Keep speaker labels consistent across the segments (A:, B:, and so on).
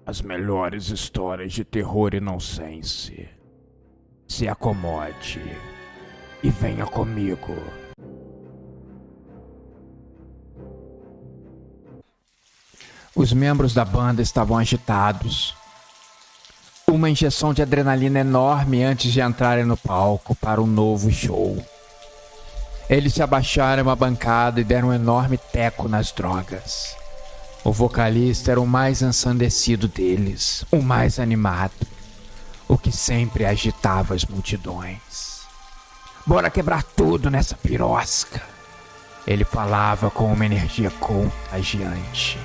A: as melhores histórias de terror e nonsense. Se acomode e venha comigo. Os membros da banda estavam agitados. Uma injeção de adrenalina enorme antes de entrarem no palco para um novo show. Eles se abaixaram uma bancada e deram um enorme teco nas drogas. O vocalista era o mais ensandecido deles, o mais animado, o que sempre agitava as multidões. Bora quebrar tudo nessa pirosca. Ele falava com uma energia contagiante.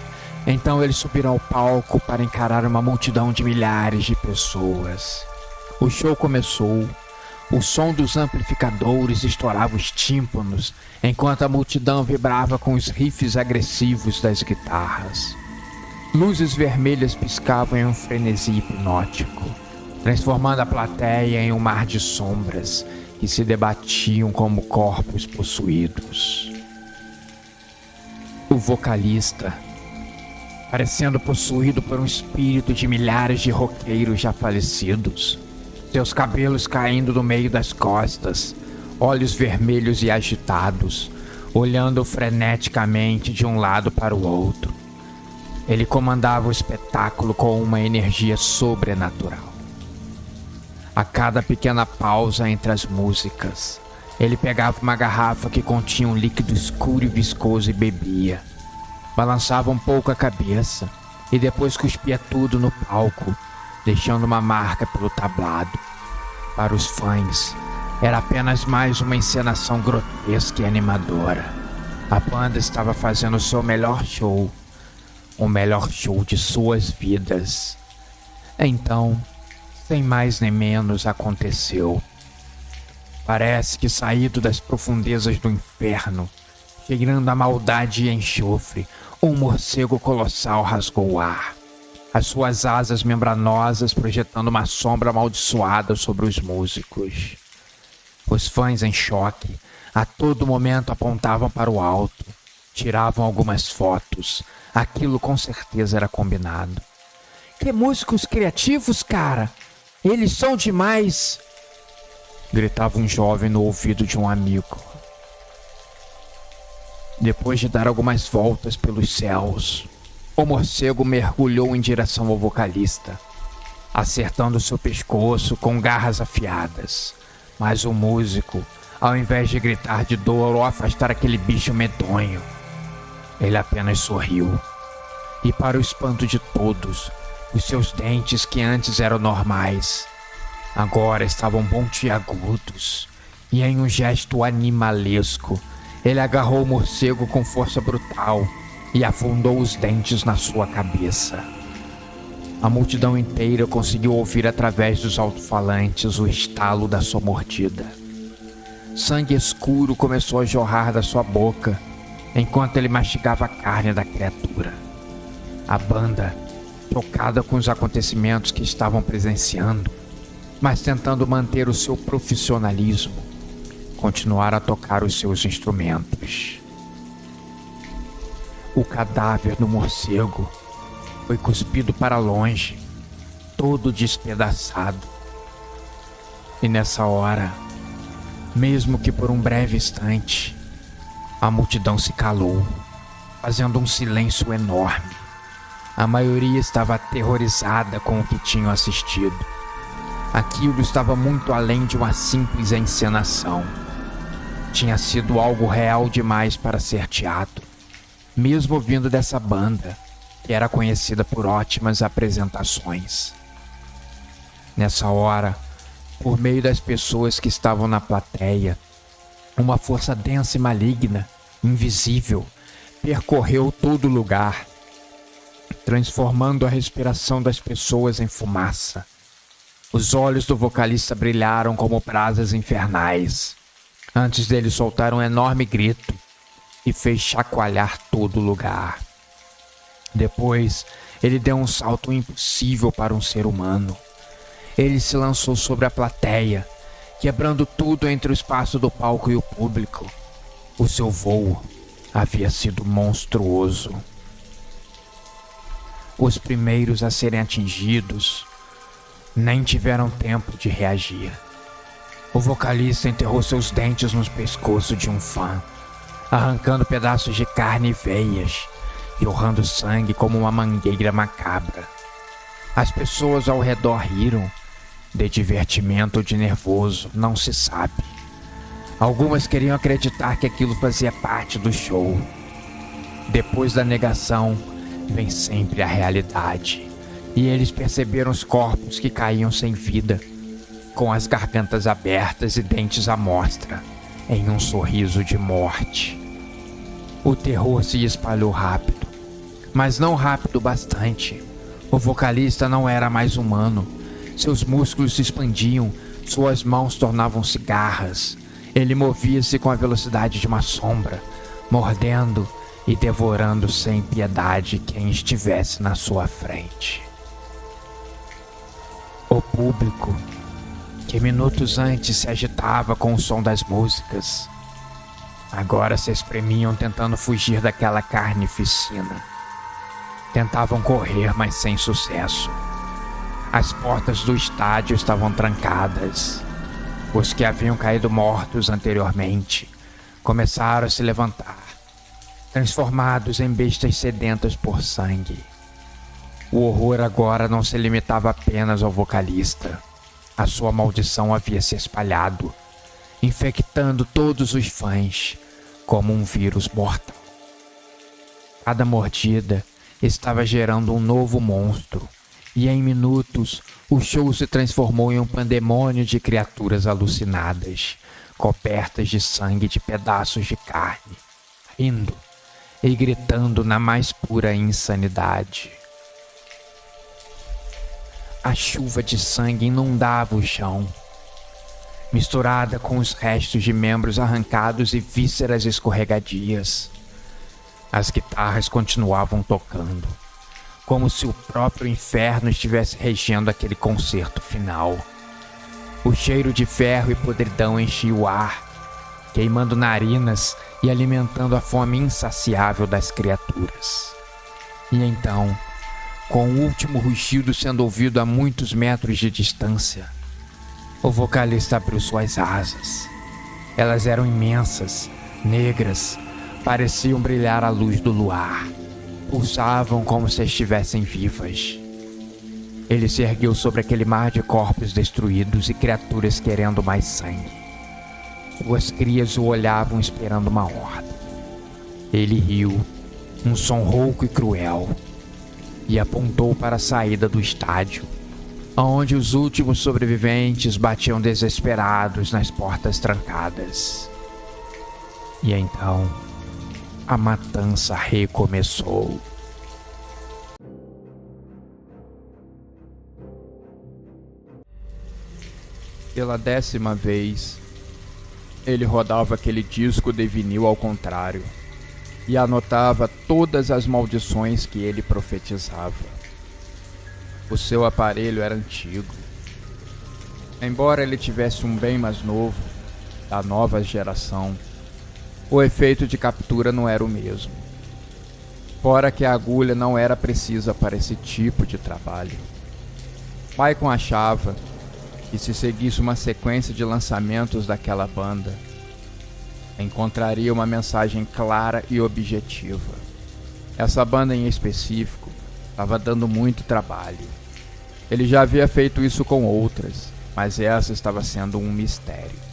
A: Então eles subiram ao palco para encarar uma multidão de milhares de pessoas. O show começou. O som dos amplificadores estourava os tímpanos, enquanto a multidão vibrava com os riffs agressivos das guitarras. Luzes vermelhas piscavam em um frenesi hipnótico, transformando a plateia em um mar de sombras que se debatiam como corpos possuídos. O vocalista, parecendo possuído por um espírito de milhares de roqueiros já falecidos, seus cabelos caindo do meio das costas, olhos vermelhos e agitados, olhando freneticamente de um lado para o outro. Ele comandava o espetáculo com uma energia sobrenatural. A cada pequena pausa entre as músicas, ele pegava uma garrafa que continha um líquido escuro e viscoso e bebia. Balançava um pouco a cabeça e depois cuspia tudo no palco, deixando uma marca pelo tablado. Para os fãs, era apenas mais uma encenação grotesca e animadora. A banda estava fazendo o seu melhor show, o melhor show de suas vidas. Então, sem mais nem menos, aconteceu. Parece que saído das profundezas do inferno, cheirando a maldade e enxofre, um morcego colossal rasgou o ar. As suas asas membranosas projetando uma sombra amaldiçoada sobre os músicos. Os fãs em choque, a todo momento apontavam para o alto, tiravam algumas fotos. Aquilo com certeza era combinado. Que músicos criativos, cara! Eles são demais! Gritava um jovem no ouvido de um amigo. Depois de dar algumas voltas pelos céus, o morcego mergulhou em direção ao vocalista, acertando seu pescoço com garras afiadas. Mas o músico, ao invés de gritar de dor ou afastar aquele bicho medonho, ele apenas sorriu. E para o espanto de todos, os seus dentes, que antes eram normais, agora estavam pontiagudos. E em um gesto animalesco, ele agarrou o morcego com força brutal e afundou os dentes na sua cabeça. A multidão inteira conseguiu ouvir através dos alto-falantes o estalo da sua mordida. Sangue escuro começou a jorrar da sua boca, enquanto ele mastigava a carne da criatura. A banda, chocada com os acontecimentos que estavam presenciando, mas tentando manter o seu profissionalismo, continuaram a tocar os seus instrumentos. O cadáver do morcego foi cuspido para longe, todo despedaçado. E nessa hora, mesmo que por um breve instante, a multidão se calou, fazendo um silêncio enorme. A maioria estava aterrorizada com o que tinham assistido. Aquilo estava muito além de uma simples encenação. Tinha sido algo real demais para ser teatro, mesmo vindo dessa banda, que era conhecida por ótimas apresentações. Nessa hora, por meio das pessoas que estavam na plateia, uma força densa e maligna, invisível, percorreu todo o lugar, transformando a respiração das pessoas em fumaça. Os olhos do vocalista brilharam como brasas infernais, antes dele soltar um enorme grito que fez chacoalhar todo o lugar. Depois, ele deu um salto impossível para um ser humano. Ele se lançou sobre a plateia, quebrando tudo entre o espaço do palco e o público. O seu voo havia sido monstruoso. os primeiros a serem atingidos, nem tiveram tempo de reagir. O vocalista enterrou seus dentes no pescoço de um fã, arrancando pedaços de carne e veias, jorrando sangue como uma mangueira macabra. As pessoas ao redor riram, de divertimento ou de nervoso, não se sabe. Algumas queriam acreditar que aquilo fazia parte do show. Depois da negação, vem sempre a realidade, e eles perceberam os corpos que caíam sem vida, com as gargantas abertas e dentes à mostra, em um sorriso de morte. O terror se espalhou rápido, mas não rápido bastante. O vocalista não era mais humano. Seus músculos se expandiam, suas mãos tornavam-se garras. Ele movia-se com a velocidade de uma sombra, mordendo e devorando sem piedade quem estivesse na sua frente. O público, que minutos antes se agitava com o som das músicas, agora se espremiam tentando fugir daquela carnificina. Tentavam correr, mas sem sucesso. As portas do estádio estavam trancadas. Os que haviam caído mortos anteriormente começaram a se levantar, transformados em bestas sedentas por sangue. O horror agora não se limitava apenas ao vocalista. A sua maldição havia se espalhado, infectando todos os fãs como um vírus mortal. Cada mordida estava gerando um novo monstro, e em minutos o show se transformou em um pandemônio de criaturas alucinadas, cobertas de sangue e de pedaços de carne, rindo e gritando na mais pura insanidade. A chuva de sangue inundava o chão, misturada com os restos de membros arrancados e vísceras escorregadias. As guitarras continuavam tocando, como se o próprio inferno estivesse regendo aquele concerto final. O cheiro de ferro e podridão enchia o ar, queimando narinas e alimentando a fome insaciável das criaturas. E então, com o último rugido sendo ouvido a muitos metros de distância, o vocalista abriu suas asas. Elas eram imensas, negras, pareciam brilhar à luz do luar. Pulsavam como se estivessem vivas. Ele se ergueu sobre aquele mar de corpos destruídos e criaturas querendo mais sangue. Suas crias o olhavam esperando uma ordem. Ele riu, um som rouco e cruel, e apontou para a saída do estádio, onde os últimos sobreviventes batiam desesperados nas portas trancadas. E então, a matança recomeçou. Pela 10ª vez, ele rodava aquele disco de vinil ao contrário e anotava todas as maldições que ele profetizava. O seu aparelho era antigo. Embora ele tivesse um bem mais novo, da nova geração, o efeito de captura não era o mesmo. Fora que a agulha não era precisa para esse tipo de trabalho. Michael achava que se seguisse uma sequência de lançamentos daquela banda, encontraria uma mensagem clara e objetiva. Essa banda em específico estava dando muito trabalho. Ele já havia feito isso com outras, mas essa estava sendo um mistério.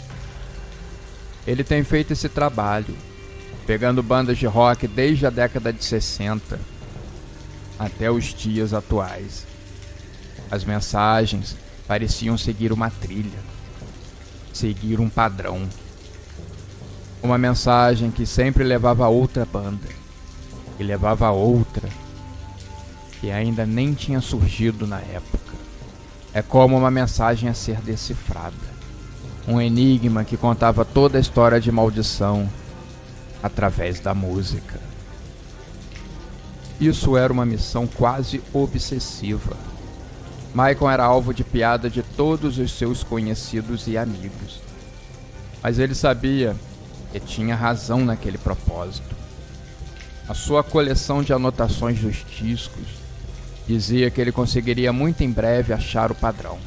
A: Ele tem feito esse trabalho, pegando bandas de rock desde a década de 60 até os dias atuais. As mensagens pareciam seguir uma trilha, seguir um padrão. Uma mensagem que sempre levava a outra banda, e levava a outra, que ainda nem tinha surgido na época. É como uma mensagem a ser decifrada. Um enigma que contava toda a história de maldição através da música. Isso era uma missão quase obsessiva. Michael era alvo de piada de todos os seus conhecidos e amigos. Mas ele sabia que tinha razão naquele propósito. A sua coleção de anotações dos discos Dizia que ele conseguiria muito em breve achar o padrão.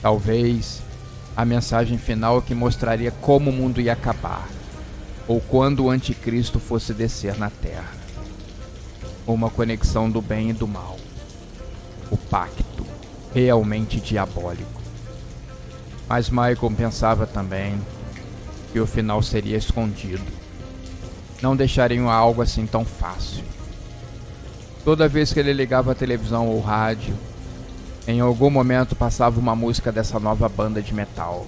A: Talvez a mensagem final que mostraria como o mundo ia acabar, ou quando o anticristo fosse descer na Terra. Uma conexão do bem e do mal. O pacto, realmente diabólico. Mas Michael pensava também que o final seria escondido. Não deixariam algo assim tão fácil. Toda vez que ele ligava a televisão ou rádio, em algum momento passava uma música dessa nova banda de metal,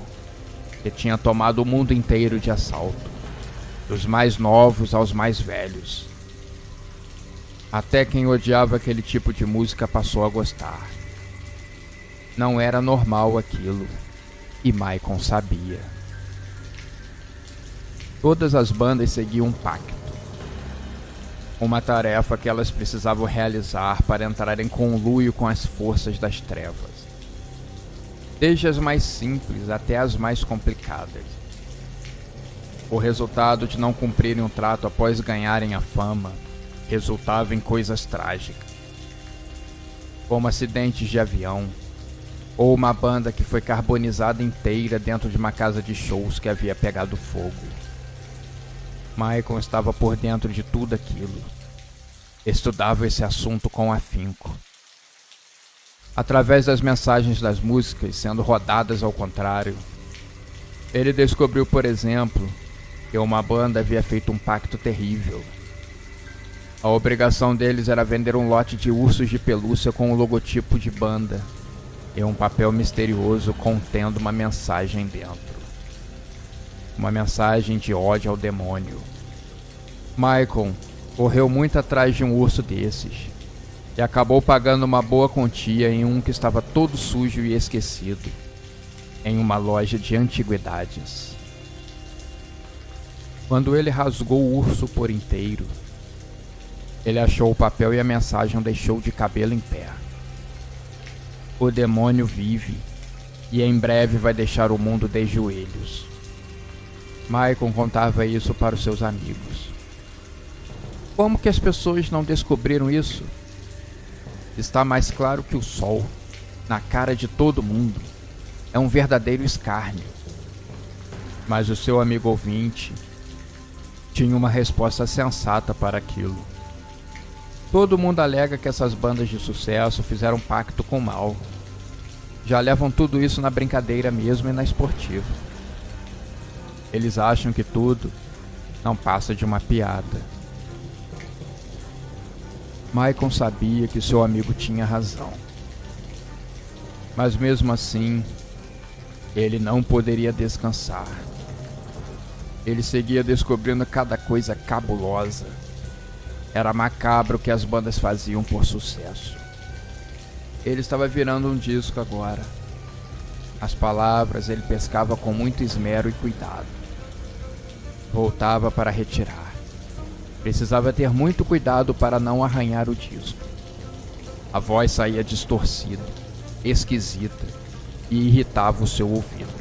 A: que tinha tomado o mundo inteiro de assalto, dos mais novos aos mais velhos. Até quem odiava aquele tipo de música passou a gostar. Não era normal aquilo, e Michael sabia. Todas as bandas seguiam um pacto. Uma tarefa que elas precisavam realizar para entrar em conluio com as forças das trevas. Desde as mais simples até as mais complicadas. O resultado de não cumprirem o trato após ganharem a fama resultava em coisas trágicas, como acidentes de avião, ou uma banda que foi carbonizada inteira dentro de uma casa de shows que havia pegado fogo. Michael estava por dentro de tudo aquilo. Estudava esse assunto com afinco. Através das mensagens das músicas sendo rodadas ao contrário, ele descobriu, por exemplo, que uma banda havia feito um pacto terrível. A obrigação deles era vender um lote de ursos de pelúcia com o logotipo de banda e um papel misterioso contendo uma mensagem dentro. Uma mensagem de ódio ao demônio. Michael correu muito atrás de um urso desses e acabou pagando uma boa quantia em um que estava todo sujo e esquecido, em uma loja de antiguidades. Quando ele rasgou o urso por inteiro, ele achou o papel e a mensagem o deixou de cabelo em pé. O demônio vive e em breve vai deixar o mundo de joelhos. Michael contava isso para os seus amigos. Como que as pessoas não descobriram isso? Está mais claro que o sol, na cara de todo mundo. É um verdadeiro escárnio. Mas o seu amigo ouvinte tinha uma resposta sensata para aquilo. Todo mundo alega que essas bandas de sucesso fizeram um pacto com o mal. Já levam tudo isso na brincadeira mesmo e na esportiva. Eles acham que tudo não passa de uma piada. Michael sabia que seu amigo tinha razão. Mas mesmo assim, ele não poderia descansar. Ele seguia descobrindo cada coisa cabulosa. Era macabro o que as bandas faziam por sucesso. Ele estava virando um disco agora. As palavras ele pescava com muito esmero e cuidado. Voltava para retirar. Precisava ter muito cuidado para não arranhar o disco. A voz saía distorcida, esquisita e irritava o seu ouvido.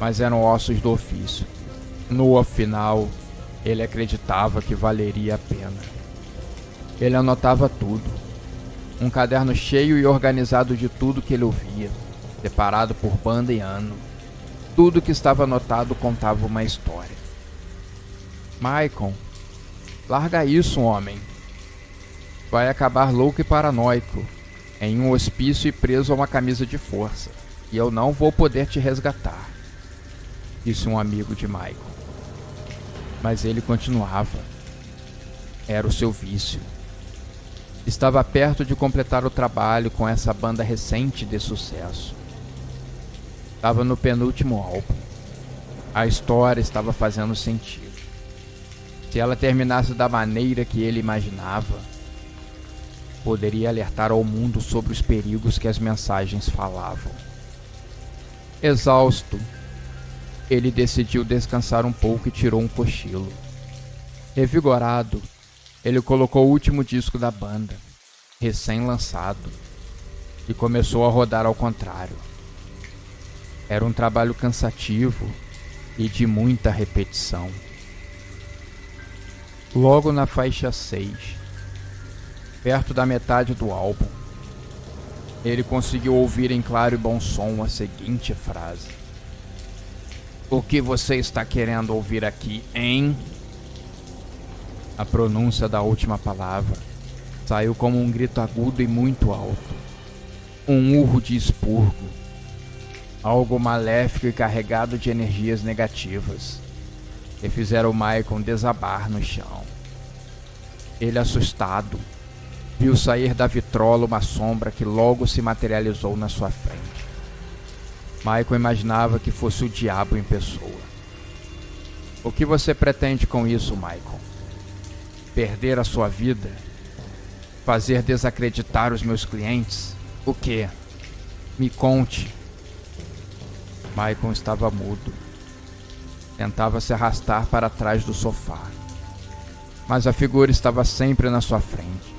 A: Mas eram ossos do ofício. No final, ele acreditava que valeria a pena. Ele anotava tudo. Um caderno cheio e organizado de tudo que ele ouvia, separado por banda e ano. Tudo que estava anotado contava uma história. Michael, larga isso, homem. Vai acabar louco e paranoico, em um hospício e preso a uma camisa de força, e eu não vou poder te resgatar, disse um amigo de Michael. Mas ele continuava. Era o seu vício. Estava perto de completar o trabalho com essa banda recente de sucesso. Estava no penúltimo álbum. A história estava fazendo sentido. Se ela terminasse da maneira que ele imaginava, poderia alertar ao mundo sobre os perigos que as mensagens falavam. Exausto, ele decidiu descansar um pouco e tirou um cochilo. Revigorado, ele colocou o último disco da banda, recém-lançado, e começou a rodar ao contrário. Era um trabalho cansativo e de muita repetição. Logo na faixa 6, Perto da metade do álbum, ele conseguiu ouvir em claro e bom som a seguinte frase: "O que você está querendo ouvir aqui, hein?" A pronúncia da última palavra saiu como um grito agudo e muito alto. Um urro de expurgo. Algo maléfico e carregado de energias negativas que fizeram Michael desabar no chão. Ele, assustado, viu sair da vitrola uma sombra que logo se materializou na sua frente. Michael imaginava que fosse o diabo em pessoa. "O que você pretende com isso, Michael? Perder a sua vida? Fazer desacreditar os meus clientes? O quê? Me conte." Michael estava mudo. Tentava se arrastar para trás do sofá, mas a figura estava sempre na sua frente.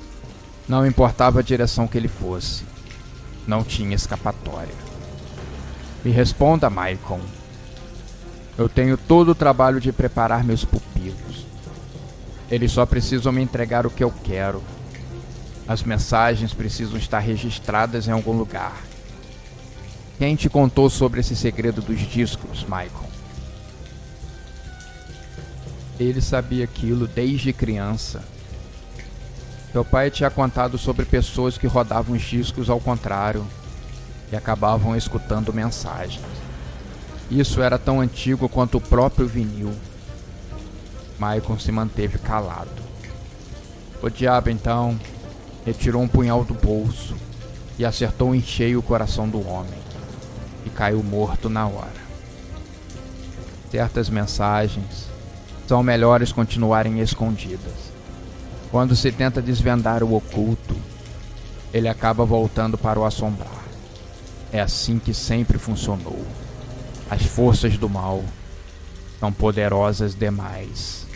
A: Não importava a direção que ele fosse. Não tinha escapatória. "Me responda, Michael. Eu tenho todo o trabalho de preparar meus pupilos. Eles só precisam me entregar o que eu quero. As mensagens precisam estar registradas em algum lugar. Quem te contou sobre esse segredo dos discos, Michael?" Ele sabia aquilo desde criança. Seu pai tinha contado sobre pessoas que rodavam os discos ao contrário e acabavam escutando mensagens. Isso era tão antigo quanto o próprio vinil. Michael se manteve calado. O diabo, então, retirou um punhal do bolso e acertou em cheio o coração do homem, e caiu morto na hora. Certas mensagens são melhores continuarem escondidas. Quando se tenta desvendar o oculto, ele acaba voltando para o assombrar. É assim que sempre funcionou. As forças do mal são poderosas demais.